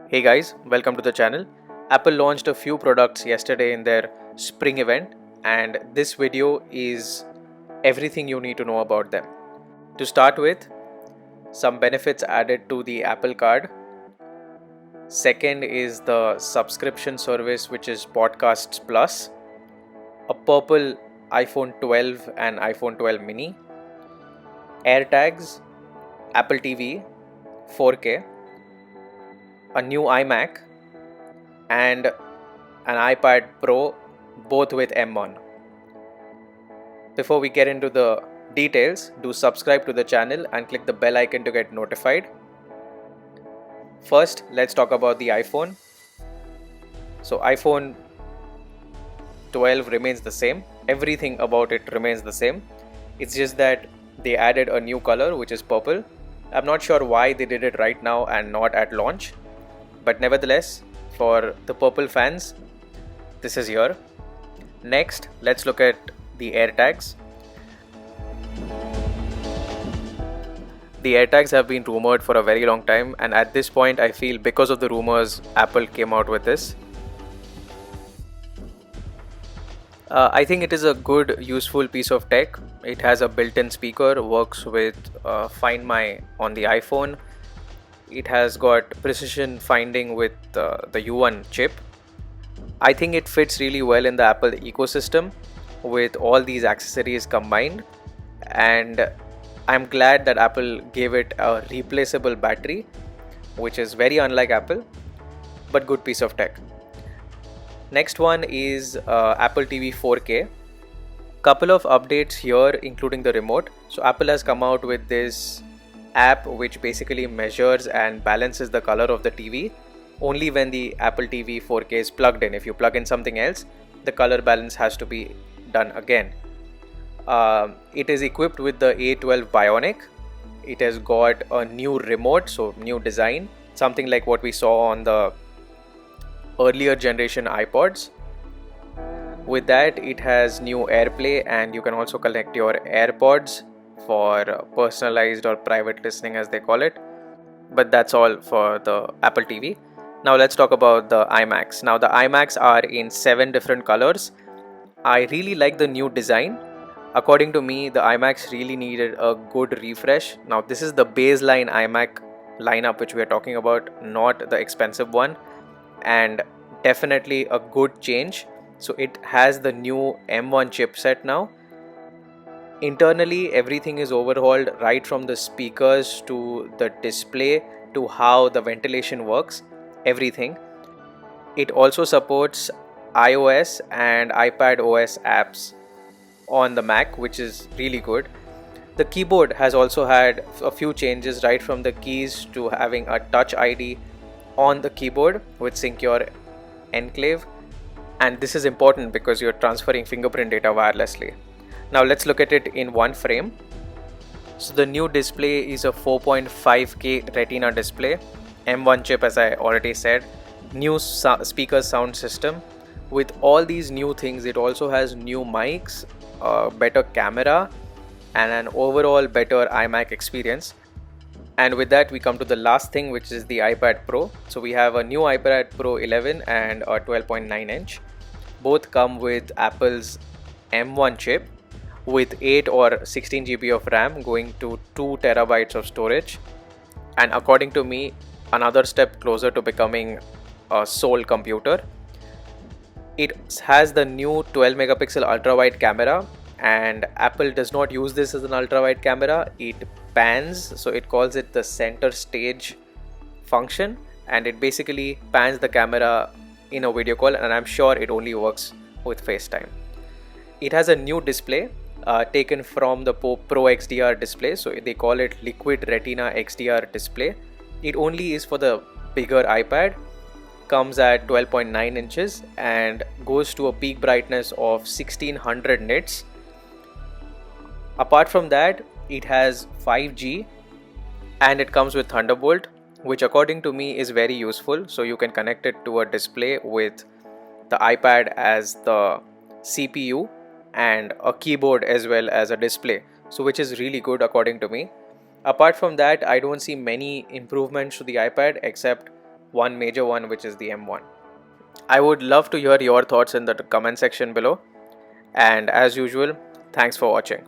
Hey guys, welcome to the channel. Apple launched a few products yesterday in their spring event, and this video is everything you need to know about them. To start with, some benefits added to the Apple Card. Second is the subscription service, which is Podcasts Plus, a purple iPhone 12 and iPhone 12 mini, AirTags, Apple TV, 4K, a new iMac, and an iPad Pro, both with M1. Before we get into the details, do subscribe to the channel and click the bell icon to get notified. First, let's talk about the iPhone. So iPhone 12 remains the same. Everything about it remains the same. It's just that they added a new color, which is purple. I'm not sure why they did it right now and not at launch. But nevertheless, for the purple fans, this is here. Next, let's look at the AirTags. The AirTags have been rumored for a very long time, and at this point I feel because of the rumors, Apple came out with this. I think it is a good, useful piece of tech. It has a built-in speaker, works with Find My on the iPhone. It has got precision finding with the U1 chip. I think it fits really well in the Apple ecosystem with all these accessories combined, and I'm glad that Apple gave it a replaceable battery, which is very unlike Apple, but good piece of tech. Next one is Apple TV 4K. Couple of updates here, including the remote. So Apple has come out with this app which basically measures and balances the color of the TV only when the Apple TV 4K is plugged in. If you plug in something else, the color balance has to be done again. It is equipped with the A12 Bionic. It has got a new remote, so new design, something like what we saw on the earlier generation iPods. With that, it has new AirPlay, and you can also connect your AirPods for personalized or private listening, as they call it. But that's all for the Apple TV. Now let's talk about the iMacs. Now the iMacs are in 7 different colors. I really like the new design. According to me, the iMacs really needed a good refresh. Now this is the baseline iMac lineup which we are talking about, not the expensive one, and definitely a good change. So it has the new M1 chipset now. Internally, everything is overhauled, right from the speakers to the display to how the ventilation works, everything. It also supports iOS and iPad OS apps on the Mac, which is really good. The keyboard has also had a few changes, right from the keys to having a Touch ID on the keyboard with Secure Enclave, and this is important because you're transferring fingerprint data wirelessly. Now let's look at it in one frame. So the new display is a 4.5K Retina display, M1 chip as I already said, new speaker sound system. With all these new things, it also has new mics, a better camera, and an overall better iMac experience. And with that, we come to the last thing, which is the iPad Pro. So we have a new iPad Pro 11 and a 12.9 inch. Both come with Apple's M1 chip with 8 or 16 GB of RAM, going to 2 terabytes of storage. And according to me, another step closer to becoming a sole computer. It has the new 12 megapixel ultra wide camera, and Apple does not use this as an ultra wide camera. It pans, so it calls it the center stage function, and it basically pans the camera in a video call, and I'm sure it only works with FaceTime. It has a new display taken from the Pro XDR display, so they call it Liquid Retina XDR display. It only is for the bigger iPad, comes at 12.9 inches and goes to a peak brightness of 1600 nits. Apart from that, it has 5G and it comes with Thunderbolt, which according to me is very useful. So you can connect it to a display with the iPad as the CPU and a keyboard as well as a display, so which is really good according to me. Apart from that, I don't see many improvements to the iPad except one major one, which is the M1. I would love to hear your thoughts in the comment section below. And as usual, thanks for watching.